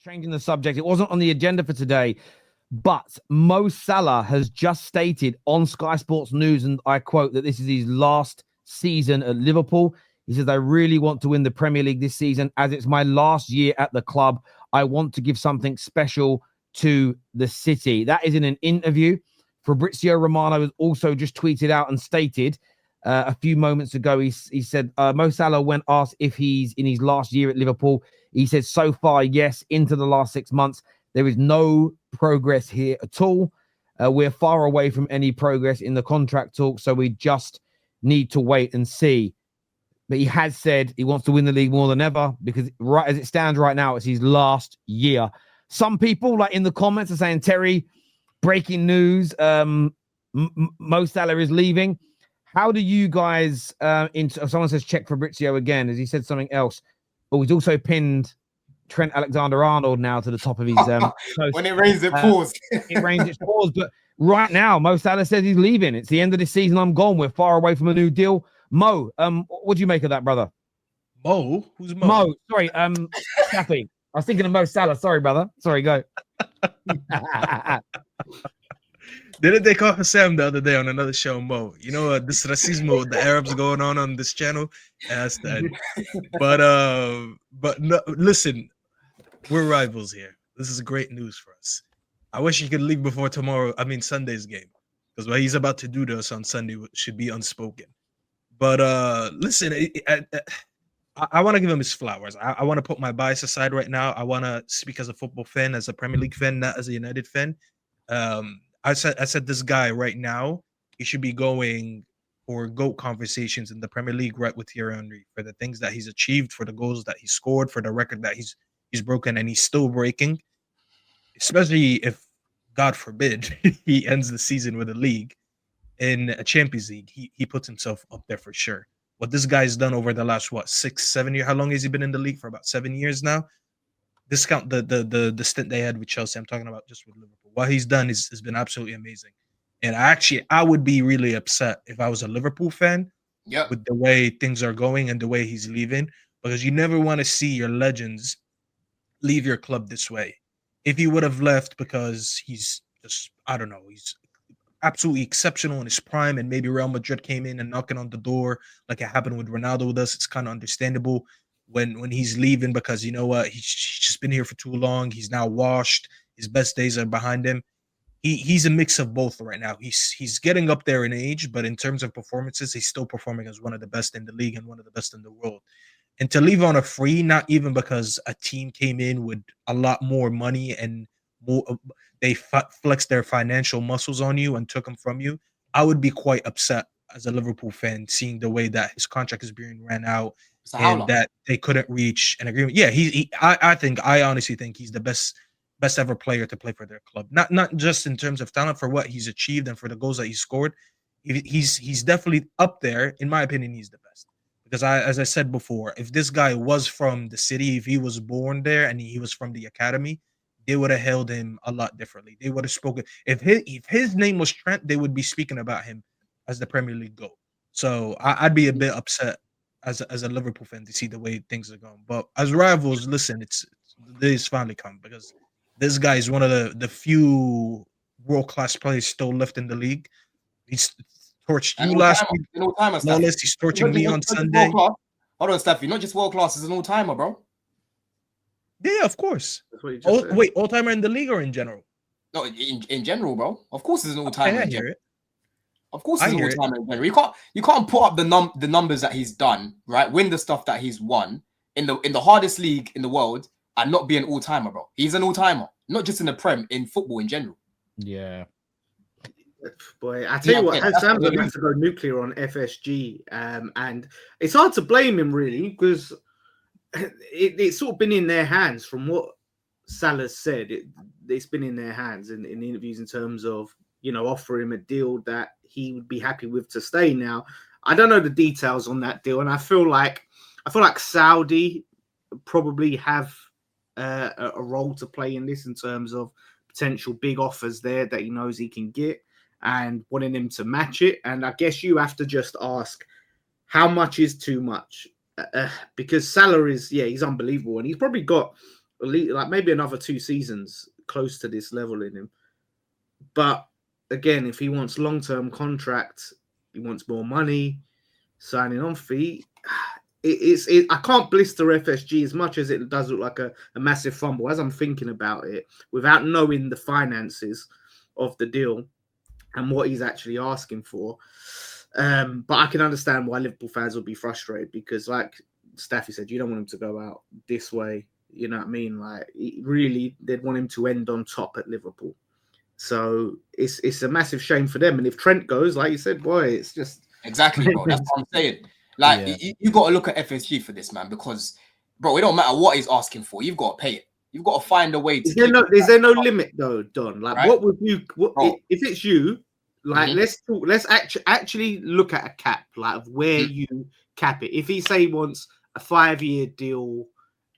changing the subject. It wasn't on the agenda for today, but Mo Salah has just stated on Sky Sports News, and I quote, that this is his last season at Liverpool. He says, I really want to win the Premier League this season. As it's my last year at the club, I want to give something special to the city. That is in an interview. Fabrizio Romano has also just tweeted out and stated a few moments ago, he said, Mo Salah, when asked if he's in his last year at Liverpool, he said, so far, yes, into the last 6 months, there is no progress here at all. We're far away from any progress in the contract talk, so we just need to wait and see. But he has said he wants to win the league more than ever, because right as it stands right now, it's his last year. Some people, like in the comments, are saying, Terry, breaking news, Mo Salah is leaving. How do you guys, someone says check Fabrizio again, as he said something else. Oh, he's also pinned Trent Alexander-Arnold now to the top of his post. When it rains, it pours. It rains, it pours. But right now, Mo Salah says he's leaving. It's the end of the season. I'm gone. We're far away from a new deal. Mo, what do you make of that, brother? Mo? Who's Mo? Mo, sorry, Staffy. I was thinking of Mo Salah. Sorry, brother. Sorry, go. Didn't they call Hassan the other day on another show, Mo? You know, this racismo, the Arabs going on this channel. That's that. But no, listen, we're rivals here. This is great news for us. I wish he could leave before Sunday's game, because what he's about to do to us on Sunday should be unspoken. But listen, I want to give him his flowers. I want to put my bias aside right now. I want to speak as a football fan, as a Premier League fan, not as a United fan. I said this guy right now, he should be going for GOAT conversations in the Premier League right with Thierry Henry for the things that he's achieved, for the goals that he scored, for the record that he's broken and he's still breaking. Especially if, God forbid, he ends the season with a league in a Champions League. He puts himself up there for sure. What this guy's done over the last 6, 7 years? How long has he been in the league? For about 7 years now. Discount the stint they had with Chelsea. I'm talking about just with Liverpool. What he's done has been absolutely amazing. And I would be really upset if I was a Liverpool fan with the way things are going and the way he's leaving, because you never want to see your legends leave your club this way. If he would have left because he's just, I don't know, he's absolutely exceptional in his prime, and maybe Real Madrid came in and knocking on the door like it happened with Ronaldo with us, it's kind of understandable when he's leaving, because you know what, he's just been here for too long. He's now washed. His best days are behind him. He's a mix of both right now. He's getting up there in age, but in terms of performances, he's still performing as one of the best in the league and one of the best in the world. And to leave on a free, not even because a team came in with a lot more money and more, they flexed their financial muscles on you and took them from you, I would be quite upset as a Liverpool fan, seeing the way that his contract is being ran out and that they couldn't reach an agreement. Yeah, I honestly think he's the best ever player to play for their club. Not just in terms of talent, for what he's achieved and for the goals that he scored. He's definitely up there. In my opinion, he's the best. Because as I said before, if this guy was from the city, if he was born there and he was from the academy, they would have held him a lot differently. They would have spoken. If his name was Trent, they would be speaking about him as the Premier League GOAT. So I'd be a bit upset as a Liverpool fan to see the way things are going. But as rivals, listen, it's the day has finally come, because this guy is one of the few world-class players still left in the league. He's torched you last week. He's torching me on Sunday. Hold on, Staffy. Not just world-class, he's an all-timer, bro. Yeah, of course. Wait, all-timer in the league or in general? No, in general, bro. Of course he's an all-timer. I hear it. Of course he's an all-timer in general. You can't put up the numbers that he's done, right? Win the stuff that he's won in the hardest league in the world and not be an all-timer, bro. He's an all-timer, not just in the Prem, in football in general. Yeah. Boy, I tell you what, Sam's about to go nuclear on FSG, and it's hard to blame him really, because it's sort of been in their hands. From what Salah said, it's been in their hands in interviews in terms of, you know, offering him a deal that he would be happy with to stay. Now, I don't know the details on that deal, and I feel like Saudi probably have a role to play in this in terms of potential big offers there that he knows he can get, and wanting him to match it. And I guess you have to just ask, how much is too much? Because Salah is, he's unbelievable, and he's probably got like maybe another 2 seasons close to this level in him. But again, if he wants long-term contract, he wants more money, signing on fee. I can't blister FSG as much as it does look like a massive fumble as I'm thinking about it without knowing the finances of the deal and what he's actually asking for. But I can understand why Liverpool fans will be frustrated because, like Staffy said, you don't want him to go out this way. You know what I mean? Like, really, they'd want him to end on top at Liverpool. So it's a massive shame for them. And if Trent goes, like you said, boy, it's just exactly, bro. That's what I'm saying. Like, you got to look at FSG for this, man, because, bro, it don't matter what he's asking for. You've got to pay it. You've got to find a way to. Is there no limit though, Don? Like, right? What would you? If it's you? Like, let's talk. Let's actually look at a cap, like of where you cap it. If he say he wants a 5-year deal,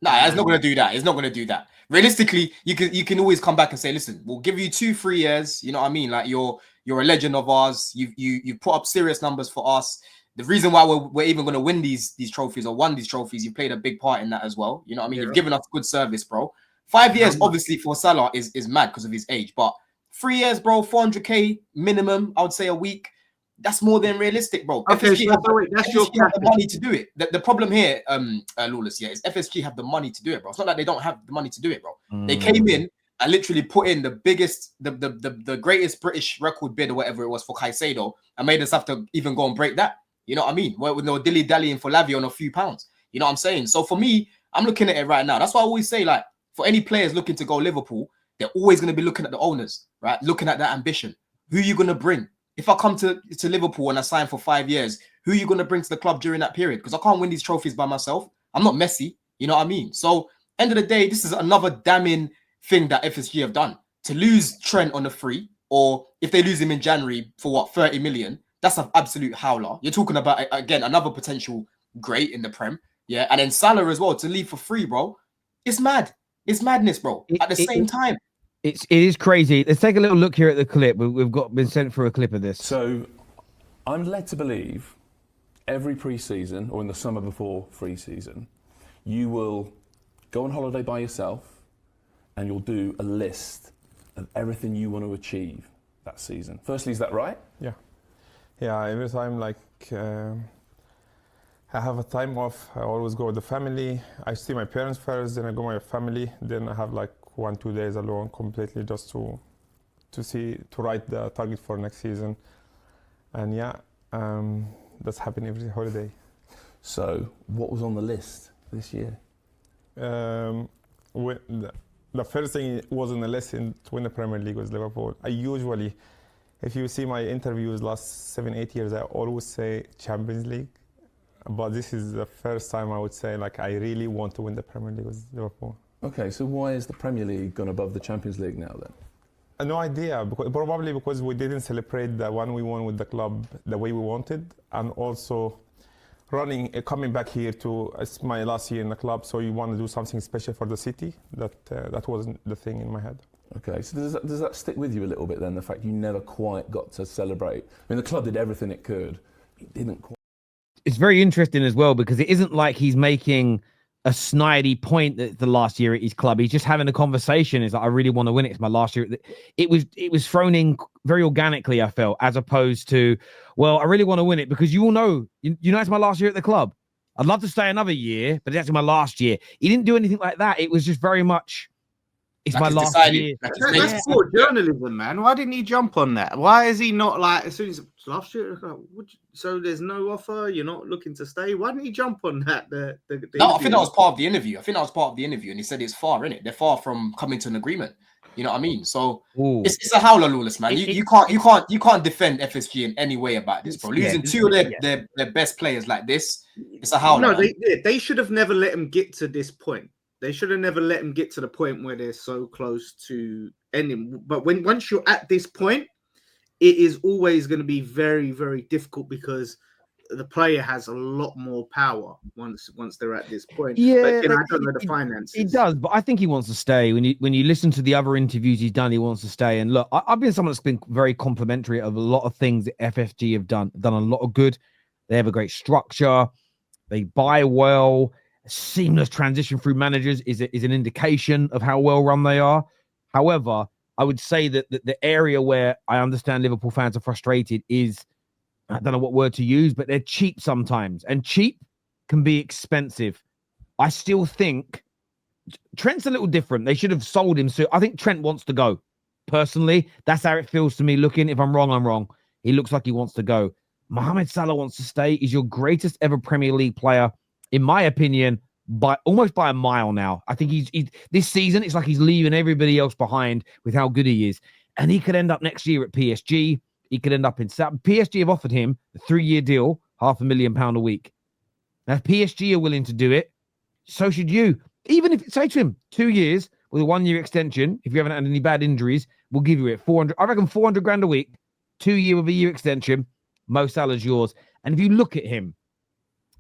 nah, he's not going to do that. He's not going to do that. Realistically, you can always come back and say, listen, we'll give you 2-3 years. You know what I mean? Like, you're a legend of ours. You've put up serious numbers for us. The reason why we're even going to win these trophies or won these trophies, you played a big part in that as well. You know what I mean? Yeah. You've given us good service, bro. 5 years, obviously, for Salah is mad because of his age. But 3 years, bro, 400K minimum, I would say a week. That's more than realistic, bro. Okay, FSG that's your have the money to do it. The problem here, Lawless, is FSG have the money to do it, bro. It's not like they don't have the money to do it, bro. They came in and literally put in the biggest, the greatest British record bid or whatever it was for Caicedo and made us have to even go and break that. You know what I mean? With no dilly-dallying for Lavia on a few pounds. You know what I'm saying? So for me, I'm looking at it right now. That's why I always say, like, for any players looking to go Liverpool, they're always going to be looking at the owners, right? Looking at that ambition. Who are you going to bring? If I come to Liverpool and I sign for 5 years, who are you going to bring to the club during that period? Because I can't win these trophies by myself. I'm not Messi. You know what I mean? So, end of the day, this is another damning thing that FSG have done. To lose Trent on a free, or if they lose him in January for 30 million, that's an absolute howler. You're talking about, again, another potential great in the Prem. Yeah. And then Salah as well, to leave for free, bro. It's mad. It's madness, bro. At the same time. It is crazy. Let's take a little look here at the clip. We've been sent through a clip of this. So I'm led to believe every pre-season or in the summer before pre-season, you will go on holiday by yourself and you'll do a list of everything you want to achieve that season. Firstly, is that right? Yeah. Yeah, every time I have a time off, I always go with the family. I see my parents first, then I go with my family. Then I have 1-2 days alone completely just to write the target for next season. And that's happened every holiday. So what was on the list this year? The first thing was on the list to win the Premier League was Liverpool. I usually, if you see my interviews last 7-8 years, I always say Champions League. But this is the first time I would say I really want to win the Premier League with Liverpool. Okay, so why is the Premier League gone above the Champions League now then? No idea, probably because we didn't celebrate the one we won with the club the way we wanted, and also coming back here it's my last year in the club, so you want to do something special for the city. That wasn't the thing in my head. Okay, so does that stick with you a little bit then, the fact you never quite got to celebrate? I mean, the club did everything it could, it didn't quite. It's very interesting as well because it isn't like he's making a snidey point that the last year at his club. He's just having a conversation. It's like, I really want to win it. It's my last year. It was thrown in very organically, I felt, as opposed to, well, I really want to win it because you all know, you know, it's my last year at the club. I'd love to stay another year, but it's actually my last year. He didn't do anything like that. It was just very much, it's my last year. That's poor journalism, man. Why didn't he jump on that? Why is he not as soon as last year? So there's no offer. You're not looking to stay. Why didn't he jump on that? No, I think that was part of the interview. And he said it's far, innit? They're far from coming to an agreement. You know what I mean? So it's a howler, Lawless, man. You can't defend FSG in any way about this, bro. Losing two of their best players like this, it's a howler. No, they should have never let him get to this point. They should have never let him get to the point where they're so close to ending. But once you're at this point, it is always going to be very, very difficult because the player has a lot more power once they're at this point. Yeah, but again, I don't know the finances. He does, but I think he wants to stay. When you listen to the other interviews he's done, he wants to stay. And look, I've been someone that's been very complimentary of a lot of things that FFG have done a lot of good. They have a great structure. They buy well. seamless transition through managers is an indication of how well run they are. However, I would say that the area where I understand Liverpool fans are frustrated is, I don't know what word to use, but they're cheap sometimes, and cheap can be expensive. I still think Trent's a little different. They should have sold him. So I think Trent wants to go. Personally, that's how it feels to me looking. If I'm wrong, I'm wrong. He looks like he wants to go. Mohamed Salah wants to stay. He's your greatest ever Premier League player, in my opinion, almost by a mile now. I think he's this season, it's like he's leaving everybody else behind with how good he is. And he could end up next year at PSG. He could end up in PSG have offered him a 3-year deal, £500,000 a week. Now, if PSG are willing to do it, so should you. Even if, say to him, 2 years with a 1-year extension, if you haven't had any bad injuries, we'll give you it. 400. I reckon 400 grand a week, 2 year with a year extension, Mo Salah's yours. And if you look at him,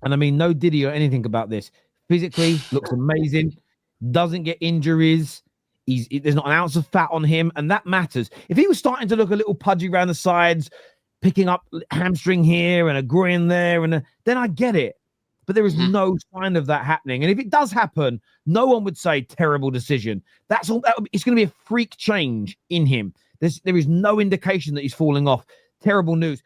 and I mean, no Diddy or anything about this, physically looks amazing, doesn't get injuries. There's not an ounce of fat on him, and that matters. If he was starting to look a little pudgy around the sides, picking up hamstring here and a groin there, then I get it. But there is no sign of that happening. And if it does happen, no one would say terrible decision. That's all. It's going to be a freak change in him. There is no indication that he's falling off. Terrible news.